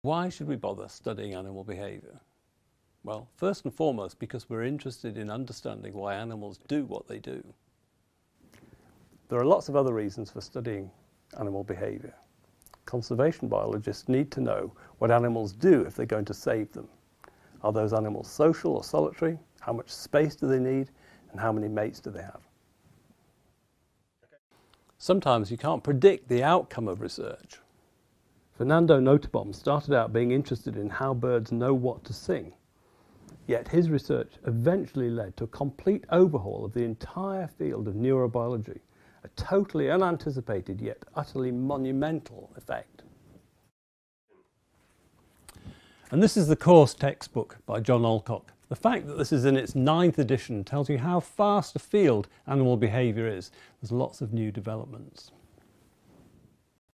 Why should we bother studying animal behaviour? Well, first and foremost, because we're interested in understanding why animals do what they do. There are lots of other reasons for studying animal behaviour. Conservation biologists need to know what animals do if they're going to save them. Are those animals social or solitary? How much space do they need? And how many mates do they have? Sometimes you can't predict the outcome of research. Fernando Nottebohm started out being interested in how birds know what to sing. Yet his research eventually led to a complete overhaul of the entire field of neurobiology, a totally unanticipated yet utterly monumental effect. And this is the course textbook by John Alcock. The fact that this is in its 9th edition tells you how vast a field animal behaviour is. There's lots of new developments.